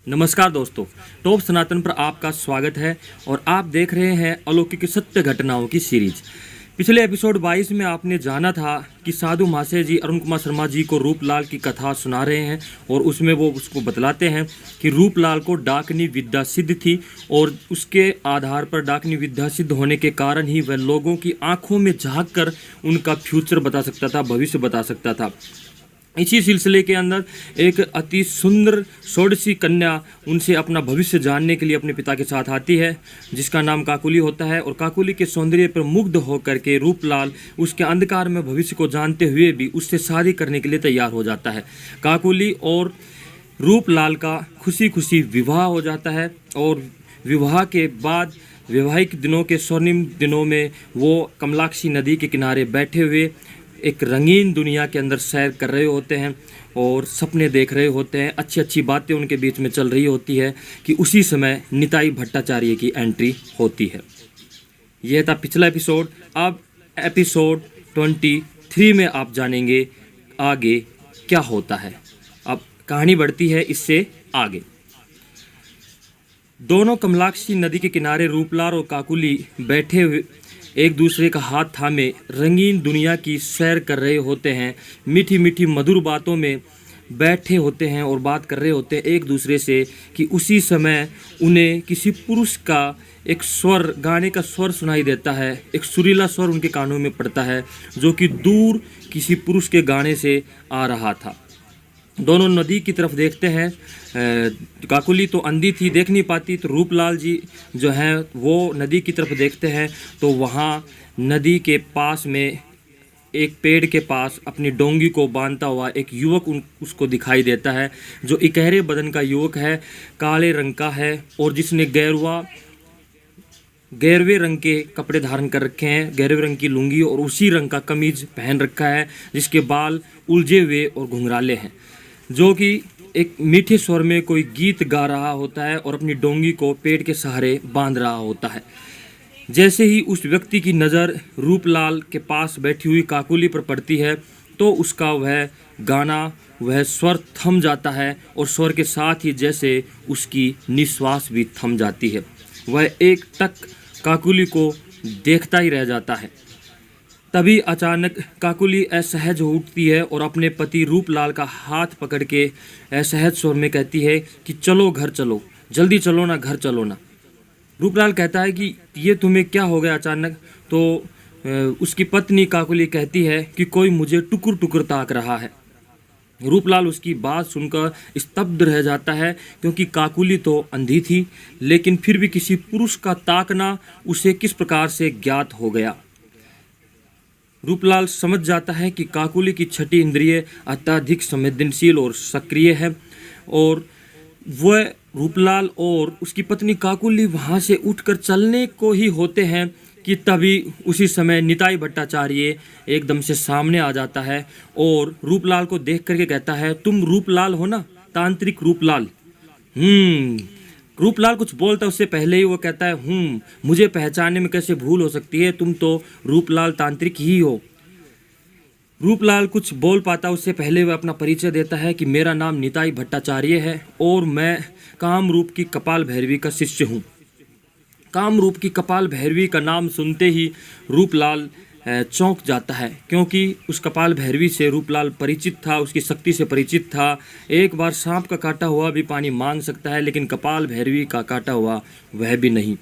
नमस्कार दोस्तों, टॉप सनातन पर आपका स्वागत है और आप देख रहे हैं अलौकिक सत्य घटनाओं की सीरीज। पिछले एपिसोड 22 में आपने जाना था कि साधु महाशय जी अरुण कुमार शर्मा जी को रूपलाल की कथा सुना रहे हैं और उसमें वो उसको बतलाते हैं कि रूपलाल को डाकनी विद्या सिद्ध थी और उसके आधार पर डाकनी विद्या सिद्ध होने के कारण ही वह लोगों की आंखों में झांक कर उनका फ्यूचर बता सकता था, भविष्य बता सकता था। इसी सिलसिले के अंदर एक अति सुंदर षोडशी कन्या उनसे अपना भविष्य जानने के लिए अपने पिता के साथ आती है, जिसका नाम काकुली होता है। और काकुली के सौंदर्य पर मुग्ध होकर के रूपलाल उसके अंधकार में भविष्य को जानते हुए भी उससे शादी करने के लिए तैयार हो जाता है। काकुली और रूपलाल का खुशी खुशी विवाह हो जाता है और विवाह के बाद वैवाहिक दिनों के स्वर्णिम दिनों में वो कमलाक्षी नदी के किनारे बैठे हुए एक रंगीन दुनिया के अंदर सैर कर रहे होते हैं और सपने देख रहे होते हैं। अच्छी अच्छी बातें उनके बीच में चल रही होती है कि उसी समय निताई भट्टाचार्य की एंट्री होती है। यह था पिछला एपिसोड। अब एपिसोड 23 में आप जानेंगे आगे क्या होता है। अब कहानी बढ़ती है इससे आगे। दोनों कमलाक्षी नदी के किनारे रूपलाल और काकुली बैठे हुए एक दूसरे का हाथ थामे रंगीन दुनिया की सैर कर रहे होते हैं। मीठी मीठी मधुर बातों में बैठे होते हैं और बात कर रहे होते हैं एक दूसरे से कि उसी समय उन्हें किसी पुरुष का एक स्वर, गाने का स्वर सुनाई देता है। एक सुरीला स्वर उनके कानों में पड़ता है जो कि दूर किसी पुरुष के गाने से आ रहा था। दोनों नदी की तरफ देखते हैं। काकुली तो अंधी थी, देख नहीं पाती, तो रूपलाल जी जो हैं वो नदी की तरफ देखते हैं तो वहाँ नदी के पास में एक पेड़ के पास अपनी डोंगी को बांधता हुआ एक युवक उसको दिखाई देता है, जो इकहरे बदन का युवक है, काले रंग का है और जिसने गहरवे रंग के कपड़े धारण कर रखे हैं, गहरवे रंग की लुंगी और उसी रंग का कमीज पहन रखा है, जिसके बाल उलझे हुए और घुंघराले हैं, जो कि एक मीठे स्वर में कोई गीत गा रहा होता है और अपनी डोंगी को पेड़ के सहारे बांध रहा होता है। जैसे ही उस व्यक्ति की नज़र रूपलाल के पास बैठी हुई काकुली पर पड़ती है तो उसका वह गाना, वह स्वर थम जाता है और स्वर के साथ ही जैसे उसकी निश्वास भी थम जाती है। वह एक टक काकुली को देखता ही रह जाता है। तभी अचानक काकुली असहज हो उठती है और अपने पति रूपलाल का हाथ पकड़ के असहज स्वर में कहती है कि चलो घर चलो, जल्दी चलो ना, घर चलो ना। रूपलाल कहता है कि ये तुम्हें क्या हो गया अचानक। तो उसकी पत्नी काकुली कहती है कि कोई मुझे टुकुर टुकुर ताक रहा है। रूपलाल उसकी बात सुनकर स्तब्ध रह जाता है, क्योंकि काकुली तो अंधी थी लेकिन फिर भी किसी पुरुष का ताकना उसे किस प्रकार से ज्ञात हो गया। रूपलाल समझ जाता है कि काकुली की छठी इंद्रिय अत्यधिक संवेदनशील और सक्रिय है और वह रूपलाल और उसकी पत्नी काकुली वहाँ से उठकर चलने को ही होते हैं कि तभी उसी समय निताई भट्टाचार्य एकदम से सामने आ जाता है और रूपलाल को देख करके कहता है, तुम रूपलाल हो ना, तांत्रिक रूपलाल। रूपलाल कुछ बोलता उससे पहले ही वो कहता है, मुझे पहचानने में कैसे भूल हो सकती है, तुम तो रूपलाल तांत्रिक ही हो। रूपलाल कुछ बोल पाता उससे पहले वह अपना परिचय देता है कि मेरा नाम निताई भट्टाचार्य है और मैं कामरूप की कपाल भैरवी का शिष्य हूँ। कामरूप की कपाल भैरवी का नाम सुनते ही रूपलाल चौंक जाता है, क्योंकि उस कपाल भैरवी से रूपलाल परिचित था, उसकी शक्ति से परिचित था। एक बार सांप का काटा हुआ भी पानी मांग सकता है, लेकिन कपाल भैरवी का काटा हुआ वह भी नहीं।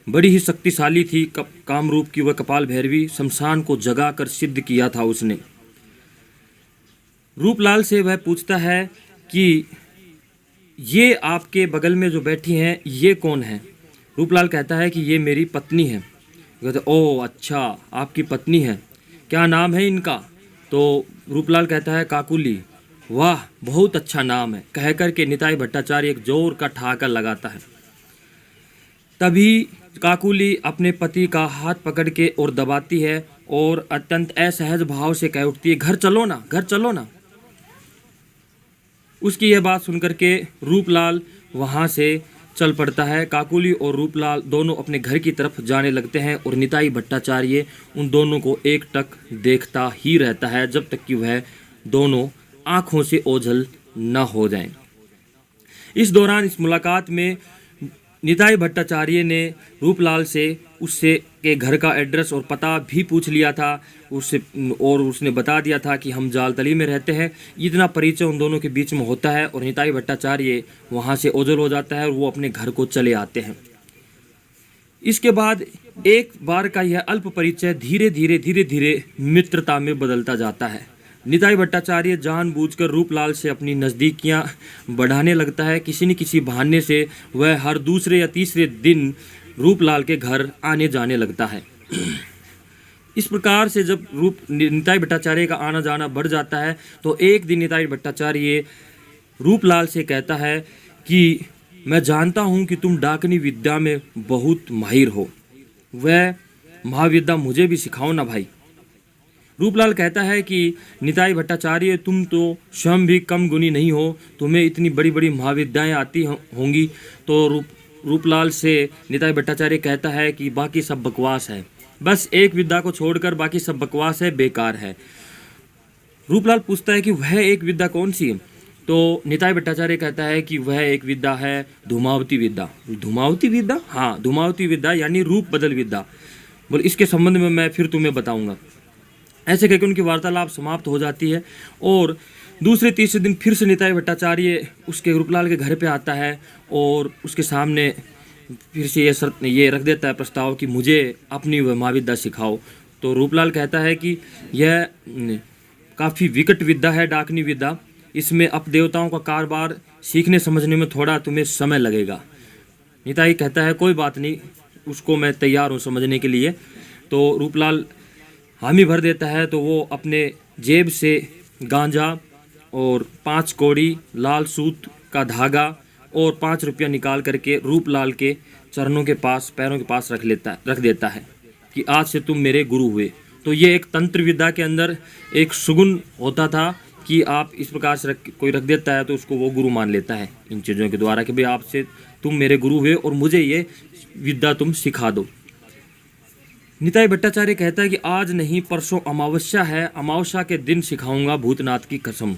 बड़ी ही शक्तिशाली थी कामरूप की वह कपाल भैरवी, शमशान को जगाकर सिद्ध किया था उसने। रूपलाल से वह पूछता है कि ये आपके बगल में जो बैठी हैं ये कौन है। रूपलाल कहता है कि ये मेरी पत्नी है। कहते ओह अच्छा, आपकी पत्नी है, क्या नाम है इनका। तो रूपलाल कहता है काकुली। वाह बहुत अच्छा नाम है, कह कर के निताई भट्टाचार्य एक जोर का ठहाका लगाता है। तभी काकुली अपने पति का हाथ पकड़ के और दबाती है और अत्यंत असहज भाव से कह उठती है, घर चलो ना, घर चलो ना। उसकी यह बात सुनकर के रूपलाल वहाँ से चल पड़ता है। काकुली और रूपलाल दोनों अपने घर की तरफ जाने लगते हैं और निताई भट्टाचार्य उन दोनों को एक टक देखता ही रहता है जब तक कि वह दोनों आँखों से ओझल न हो जाएं। इस दौरान इस मुलाकात में निताई भट्टाचार्य ने रूपलाल से उससे के घर का एड्रेस और पता भी पूछ लिया था उससे, और उसने बता दिया था कि हम जालतली में रहते हैं। इतना परिचय उन दोनों के बीच में होता है और निताई भट्टाचार्य वहाँ से ओझल हो जाता है और वो अपने घर को चले आते हैं। इसके बाद एक बार का यह अल्प परिचय धीरे धीरे मित्रता में बदलता जाता है। निताई भट्टाचार्य जानबूझकर रूपलाल से अपनी नज़दीकियां बढ़ाने लगता है। किसी न किसी बहाने से वह हर दूसरे या तीसरे दिन रूपलाल के घर आने जाने लगता है। इस प्रकार से जब निताई भट्टाचार्य का आना जाना बढ़ जाता है तो एक दिन निताई भट्टाचार्य रूपलाल से कहता है कि मैं जानता हूँ कि तुम डाकनी विद्या में बहुत माहिर हो, वह महाविद्या मुझे भी सिखाओ ना भाई। रूपलाल कहता है कि निताई भट्टाचार्य तुम तो स्वयं भी कम गुणी नहीं हो, तुम्हें इतनी बड़ी बड़ी महाविद्याएँ आती होंगी। तो रूपलाल से निताई भट्टाचार्य कहता है कि बाकी सब बकवास है, बस एक विद्या को छोड़कर बाकी सब बकवास है, बेकार है। रूपलाल पूछता है कि वह एक विद्या कौन सी है? तो निताई भट्टाचार्य कहता है कि वह एक विद्या है धूमावती विद्या। धूमावती विद्या? हाँ, धूमावती विद्या यानी रूप बदल विद्या। बोल इसके संबंध में मैं फिर तुम्हें बताऊंगा। ऐसे कहकर उनकी वार्तालाप समाप्त हो जाती है और दूसरे तीसरे दिन फिर से निताई भट्टाचार्य उसके रूपलाल के घर पे आता है और उसके सामने फिर से ये रख देता है प्रस्ताव कि मुझे अपनी वह महाविद्या सिखाओ। तो रूपलाल कहता है कि यह काफ़ी विकट विद्या है डाकनी विद्या, इसमें अपदेवताओं का कारोबार सीखने समझने में थोड़ा तुम्हें समय लगेगा। निताई कहता है कोई बात नहीं, उसको मैं तैयार हूँ समझने के लिए। तो रूपलाल हामी भर देता है। तो वो अपने जेब से गांजा और 5 कौड़ी, लाल सूत का धागा और 5 रुपया निकाल करके रूपलाल के चरणों के पास, पैरों के पास रख देता है कि आज से तुम मेरे गुरु हुए। तो ये एक तंत्र विद्या के अंदर एक सुगुण होता था कि आप इस प्रकार से कोई रख देता है तो उसको वो गुरु मान लेता है इन चीज़ों के द्वारा कि भाई आपसे तुम मेरे गुरु हुए और मुझे ये विद्या तुम सिखा दो। निताई भट्टाचार्य कहता है कि आज नहीं परसों अमावस्या है, अमावस्या के दिन सिखाऊंगा भूतनाथ की कसम।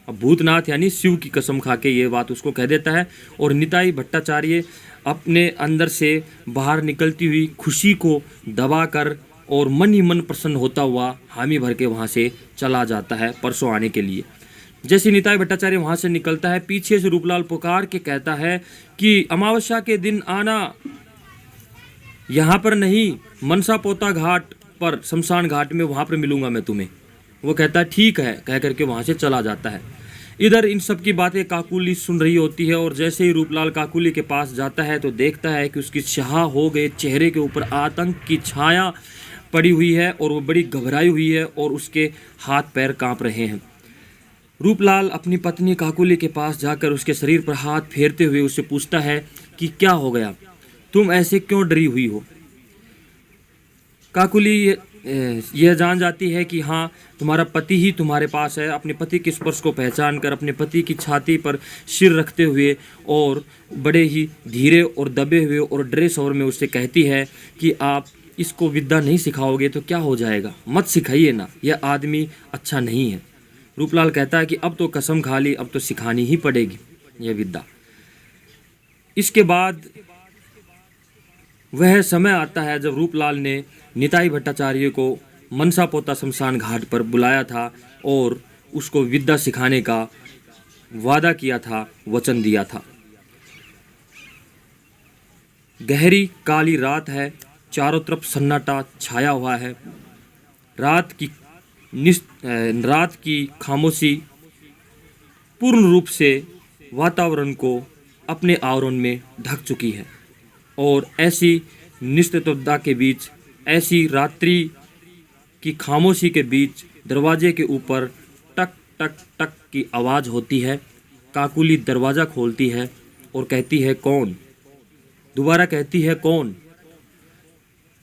अब भूतनाथ यानी शिव की कसम खा के ये बात उसको कह देता है और निताई भट्टाचार्य अपने अंदर से बाहर निकलती हुई खुशी को दबाकर और मन ही मन प्रसन्न होता हुआ हामी भर के वहाँ से चला जाता है परसों आने के लिए। जैसे निताई भट्टाचार्य वहाँ से निकलता है, पीछे से रूपलाल पुकार के कहता है कि अमावस्या के दिन आना, यहाँ पर नहीं, मनसा पोता घाट पर, शमशान घाट में, वहाँ पर मिलूंगा मैं तुम्हें। वो कहता है ठीक है, कह करके वहाँ से चला जाता है। इधर इन सब की बातें काकुली सुन रही होती है और जैसे ही रूपलाल काकुली के पास जाता है तो देखता है कि उसकी स्याह हो गए चेहरे के ऊपर आतंक की छाया पड़ी हुई है और वो बड़ी घबराई हुई है और उसके हाथ पैर कांप रहे हैं। रूपलाल अपनी पत्नी काकुली के पास जाकर उसके शरीर पर हाथ फेरते हुए उससे पूछता है कि क्या हो गया, तुम ऐसे क्यों डरी हुई हो। काकुली यह जान जाती है कि हाँ, तुम्हारा पति ही तुम्हारे पास है। अपने पति के स्पर्श को पहचान कर अपने पति की छाती पर सिर रखते हुए और बड़े ही धीरे और दबे हुए और डरे स्वर में उससे कहती है कि आप इसको विद्या नहीं सिखाओगे तो क्या हो जाएगा, मत सिखाइए ना, यह आदमी अच्छा नहीं है। रूपलाल कहता है कि अब तो कसम खा ली, अब तो सिखानी ही पड़ेगी यह विद्या। इसके बाद वह समय आता है जब रूपलाल ने निताई भट्टाचार्य को मनसा पोता शमशान घाट पर बुलाया था और उसको विद्या सिखाने का वादा किया था, वचन दिया था। गहरी काली रात है, चारों तरफ सन्नाटा छाया हुआ है। रात की खामोशी पूर्ण रूप से वातावरण को अपने आवरण में ढक चुकी है और ऐसी निस्तब्धता के बीच, ऐसी रात्रि की खामोशी के बीच दरवाजे के ऊपर टक टक टक की आवाज़ होती है। काकुली दरवाज़ा खोलती है और कहती है कौन, दोबारा कहती है कौन।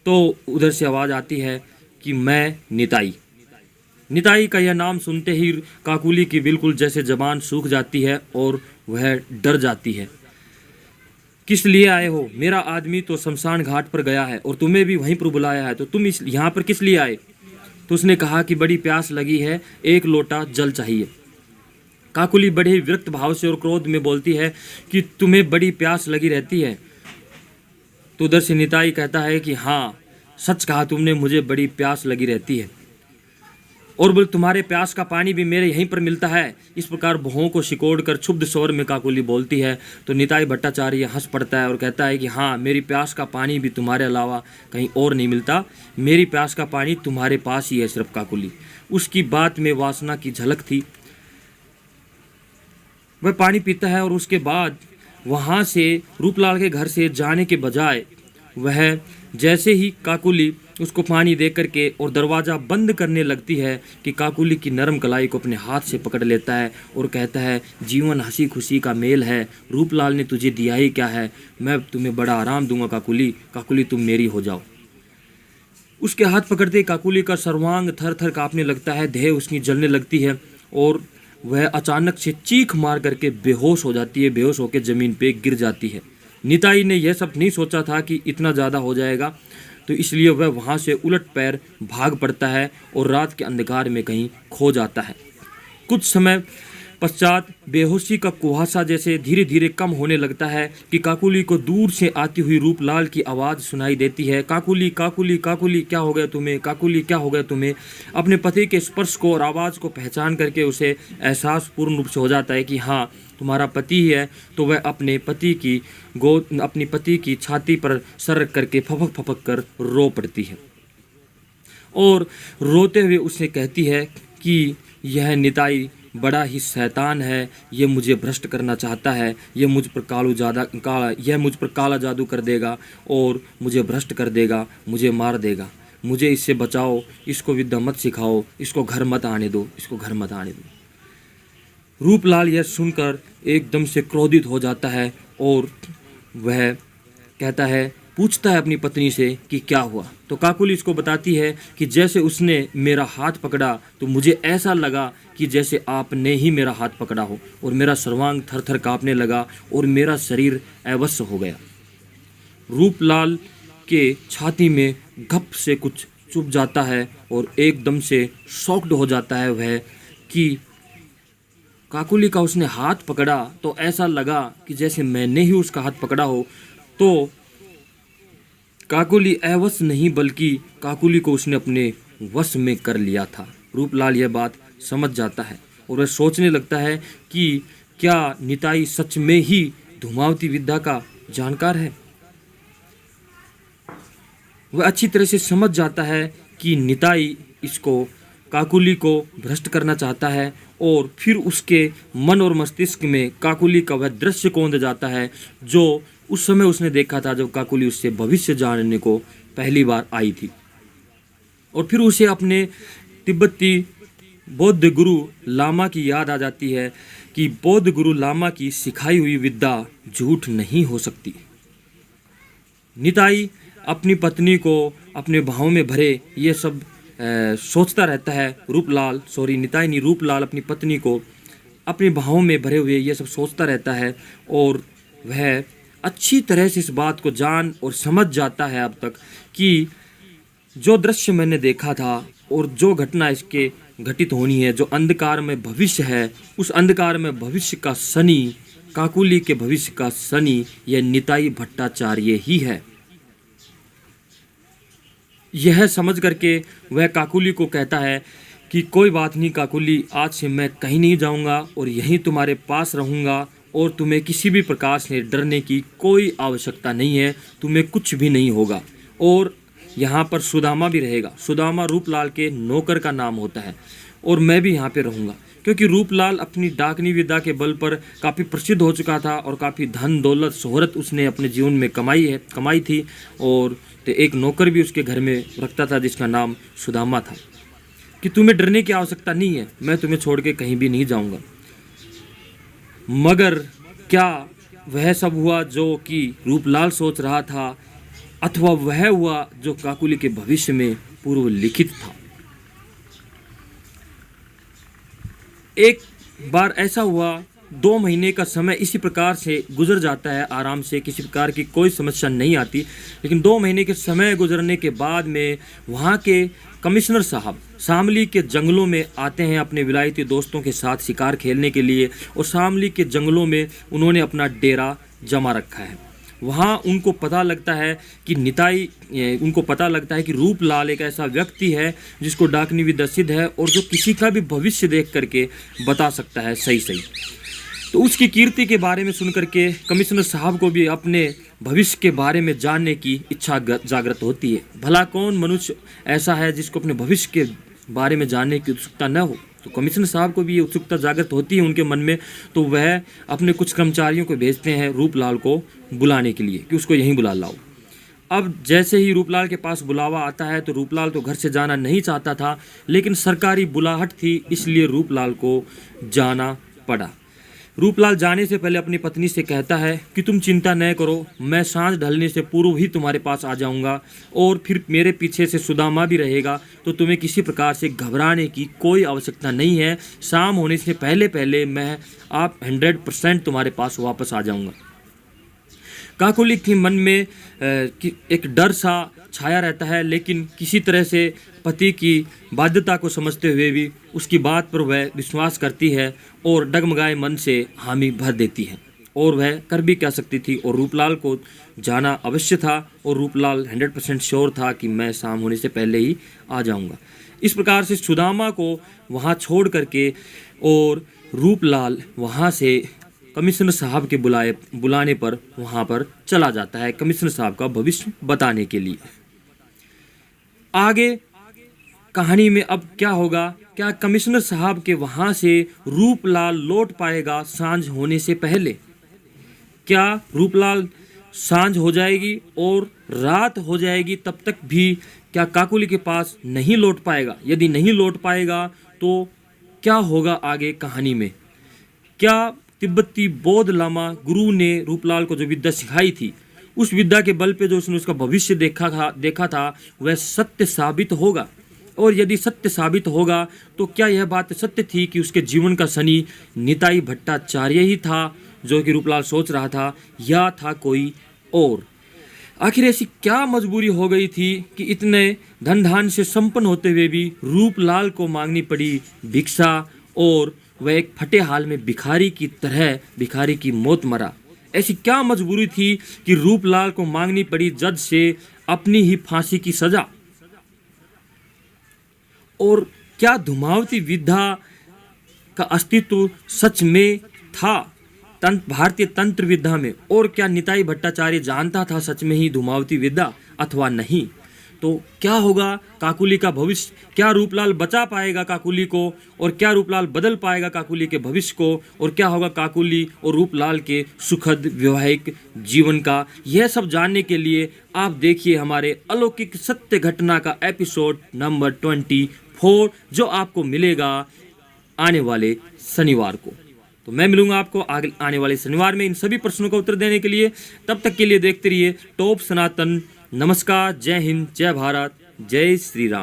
तो उधर से आवाज़ आती है कि मैं निताई। निताई का यह नाम सुनते ही काकुली की बिल्कुल जैसे ज़बान सूख जाती है और वह डर जाती है। किस लिए आए हो? मेरा आदमी तो शमशान घाट पर गया है और तुम्हें भी वहीं पर बुलाया है, तो तुम यहाँ पर किस लिए आए? तो उसने कहा कि बड़ी प्यास लगी है, 1 लोटा जल चाहिए। काकुली बड़े ही विरक्त भाव से और क्रोध में बोलती है कि तुम्हें बड़ी प्यास लगी रहती है। तो उधर से निताई कहता है कि हाँ, सच कहा तुमने, मुझे बड़ी प्यास लगी रहती है। और बोले तुम्हारे प्यास का पानी भी मेरे यहीं पर मिलता है। इस प्रकार भौं को सिकोड़ कर क्षुब्ध स्वर में काकुली बोलती है। तो निताई भट्टाचार्य हंस पड़ता है और कहता है कि हाँ, मेरी प्यास का पानी भी तुम्हारे अलावा कहीं और नहीं मिलता, मेरी प्यास का पानी तुम्हारे पास ही है सिर्फ काकुली। उसकी बात में वासना की झलक थी। वह पानी पीता है और उसके बाद वहाँ से रूपलाल के घर से जाने के बजाय वह जैसे ही काकुली उसको पानी दे करके और दरवाज़ा बंद करने लगती है कि काकुली की नरम कलाई को अपने हाथ से पकड़ लेता है और कहता है, जीवन हंसी खुशी का मेल है, रूपलाल ने तुझे दिया ही क्या है, मैं तुम्हें बड़ा आराम दूंगा काकुली, काकुली तुम मेरी हो जाओ। उसके हाथ पकड़ते काकुली का सर्वांग थर थर काँपने लगता है, देह उसकी जलने लगती है और वह अचानक से चीख मार करके बेहोश हो जाती है, बेहोश होकर ज़मीन पे गिर जाती है। निताई ने यह सब नहीं सोचा था कि इतना ज़्यादा हो जाएगा, तो इसलिए वह वहाँ से उलट पैर भाग पड़ता है और रात के अंधकार में कहीं खो जाता है। कुछ समय पश्चात बेहोशी का कुहासा जैसे धीरे धीरे कम होने लगता है कि काकुली को दूर से आती हुई रूपलाल की आवाज़ सुनाई देती है, काकुली काकुली काकुली क्या हो गया तुम्हें, काकुली क्या हो गया तुम्हें। अपने पति के स्पर्श को और आवाज़ को पहचान करके उसे एहसास पूर्ण रूप से हो जाता है कि हाँ, तुम्हारा पति ही है। तो वह अपनी पति की छाती पर सर रख करके फपक फपक कर रो पड़ती है और रोते हुए उसे कहती है कि यह निताई बड़ा ही शैतान है, ये मुझे भ्रष्ट करना चाहता है, यह मुझ पर काला जादू कर देगा और मुझे भ्रष्ट कर देगा, मुझे मार देगा, मुझे इससे बचाओ, इसको विद्या मत सिखाओ, इसको घर मत आने दो, इसको घर मत आने दो। रूपलाल यह सुनकर एकदम से क्रोधित हो जाता है और वह कहता है, पूछता है अपनी पत्नी से कि क्या हुआ। तो काकुली इसको बताती है कि जैसे उसने मेरा हाथ पकड़ा तो मुझे ऐसा लगा कि जैसे आपने ही मेरा हाथ पकड़ा हो और मेरा सर्वांग थर थर काँपने लगा और मेरा शरीर अवश्य हो गया। रूपलाल के छाती में घप से कुछ चुभ जाता है और एकदम से शॉक्ड हो जाता है वह कि काकुली का उसने हाथ पकड़ा तो ऐसा लगा कि जैसे मैंने ही उसका हाथ पकड़ा हो। तो काकुली अवश्य नहीं बल्कि काकुली को उसने अपने वश में कर लिया था। रूपलाल यह बात समझ जाता है और वह सोचने लगता है कि क्या निताई सच में ही धूमावती विद्या का जानकार है। वह अच्छी तरह से समझ जाता है कि निताई इसको काकुली को भ्रष्ट करना चाहता है और फिर उसके मन और मस्तिष्क में काकुली का वह दृश्य कौंध जाता है जो उस समय उसने देखा था जब काकुली उससे भविष्य जानने को पहली बार आई थी। और फिर उसे अपने तिब्बती बौद्ध गुरु लामा की याद आ जाती है कि बौद्ध गुरु लामा की सिखाई हुई विद्या झूठ नहीं हो सकती। निताई अपनी पत्नी को अपने भाव में भरे ये सब सोचता रहता है। निताई नहीं, रूपलाल अपनी पत्नी को अपने भाव में भरे हुए ये सब सोचता रहता है और वह अच्छी तरह से इस बात को जान और समझ जाता है अब तक कि जो दृश्य मैंने देखा था और जो घटना इसके घटित होनी है, जो अंधकार में भविष्य है, उस अंधकार में भविष्य का शनि, काकुली के भविष्य का शनि, यह निताई भट्टाचार्य ही है। यह समझ करके वह काकुली को कहता है कि कोई बात नहीं काकुली, आज से मैं कहीं नहीं जाऊंगा और यहीं तुम्हारे पास रहूंगा और तुम्हें किसी भी प्रकार से डरने की कोई आवश्यकता नहीं है, तुम्हें कुछ भी नहीं होगा। और यहाँ पर सुदामा भी रहेगा। सुदामा रूपलाल के नौकर का नाम होता है और मैं भी यहाँ पे रहूँगा क्योंकि रूपलाल अपनी डाकनी विद्या के बल पर काफ़ी प्रसिद्ध हो चुका था और काफ़ी धन दौलत शोहरत उसने अपने जीवन में कमाई थी। और तो एक नौकर भी उसके घर में रखता था जिसका नाम सुदामा था कि तुम्हें डरने की आवश्यकता नहीं है, मैं तुम्हें छोड़ के कहीं भी नहीं जाऊँगा। मगर क्या वह सब हुआ जो कि रूपलाल सोच रहा था अथवा वह हुआ जो काकुली के भविष्य में पूर्व लिखित था। एक बार ऐसा हुआ 2 महीने का समय इसी प्रकार से गुजर जाता है आराम से, किसी प्रकार की कोई समस्या नहीं आती। लेकिन 2 महीने के समय गुजरने के बाद में वहाँ के कमिश्नर साहब शामली के जंगलों में आते हैं अपने विलायती दोस्तों के साथ शिकार खेलने के लिए, और शामली के जंगलों में उन्होंने अपना डेरा जमा रखा है। वहाँ उनको पता लगता है कि रूपलाल एक ऐसा व्यक्ति है जिसको डाकनी विद्या सिद्ध है और जो किसी का भी भविष्य देख करके बता सकता है सही सही। तो उसकी कीर्ति के बारे में सुन करके कमिश्नर साहब को भी अपने भविष्य के बारे में जानने की इच्छा जागृत होती है। भला कौन मनुष्य ऐसा है जिसको अपने भविष्य के बारे में जानने की उत्सुकता न हो। तो कमिश्नर साहब को भी ये उत्सुकता जागृत होती है उनके मन में। तो वह अपने कुछ कर्मचारियों को भेजते हैं रूपलाल को बुलाने के लिए कि उसको यहीं बुला लाओ। अब जैसे ही रूपलाल के पास बुलावा आता है तो रूपलाल तो घर से जाना नहीं चाहता था, लेकिन सरकारी बुलाहट थी इसलिए रूपलाल को जाना पड़ा। रूपलाल जाने से पहले अपनी पत्नी से कहता है कि तुम चिंता न करो, मैं सांझ ढलने से पूर्व ही तुम्हारे पास आ जाऊंगा और फिर मेरे पीछे से सुदामा भी रहेगा, तो तुम्हें किसी प्रकार से घबराने की कोई आवश्यकता नहीं है। शाम होने से पहले पहले मैं 100% तुम्हारे पास वापस आ जाऊंगा। काकोली के मन में एक डर सा छाया रहता है, लेकिन किसी तरह से पति की बाध्यता को समझते हुए भी उसकी बात पर वह विश्वास करती है और डगमगाए मन से हामी भर देती है। और वह कर भी क्या सकती थी, और रूपलाल को जाना अवश्य था और रूपलाल 100% श्योर था कि मैं शाम होने से पहले ही आ जाऊंगा। इस प्रकार से सुदामा को वहाँ छोड़ करके और रूपलाल वहाँ से कमिश्नर साहब के बुलाने पर वहाँ पर चला जाता है कमिश्नर साहब का भविष्य बताने के लिए। आगे कहानी में अब क्या होगा? क्या कमिश्नर साहब के वहाँ से रूपलाल लौट पाएगा सांझ होने से पहले? क्या रूपलाल सांझ हो जाएगी और रात हो जाएगी तब तक भी क्या काकुली के पास नहीं लौट पाएगा? यदि नहीं लौट पाएगा तो क्या होगा आगे कहानी में? क्या तिब्बती बौद्ध लामा गुरु ने रूपलाल को जो विद्या सिखाई थी, उस विद्या के बल पे जो उसने उसका भविष्य देखा था वह सत्य साबित होगा? और यदि सत्य साबित होगा तो क्या यह बात सत्य थी कि उसके जीवन का शनि निताई भट्टाचार्य ही था जो कि रूपलाल सोच रहा था, या था कोई और? आखिर ऐसी क्या मजबूरी हो गई थी कि इतने धन धान से संपन्न होते हुए भी रूपलाल को मांगनी पड़ी भिक्षा, और वह एक फटे हाल में भिखारी की तरह भिखारी की मौत मरा? ऐसी क्या मजबूरी थी कि रूपलाल को मांगनी पड़ी जज से अपनी ही फांसी की सजा? और क्या धूमावती विद्या का अस्तित्व सच में था भारतीय तंत्र विद्या में? और क्या निताई भट्टाचार्य जानता था सच में ही धूमावती विद्या अथवा नहीं? तो क्या होगा काकुली का भविष्य? क्या रूपलाल बचा पाएगा काकुली को, और क्या रूपलाल बदल पाएगा काकुली के भविष्य को? और क्या होगा काकुली और रूपलाल के सुखद वैवाहिक जीवन का? यह सब जानने के लिए आप देखिए हमारे अलौकिक सत्य घटना का एपिसोड नंबर 24, जो आपको मिलेगा आने वाले शनिवार को। तो मैं मिलूंगा आपको आने वाले शनिवार में इन सभी प्रश्नों का उत्तर देने के लिए। तब तक के लिए देखते रहिए टॉप सनातन। नमस्कार, जय हिंद, जय भारत, जय श्री राम।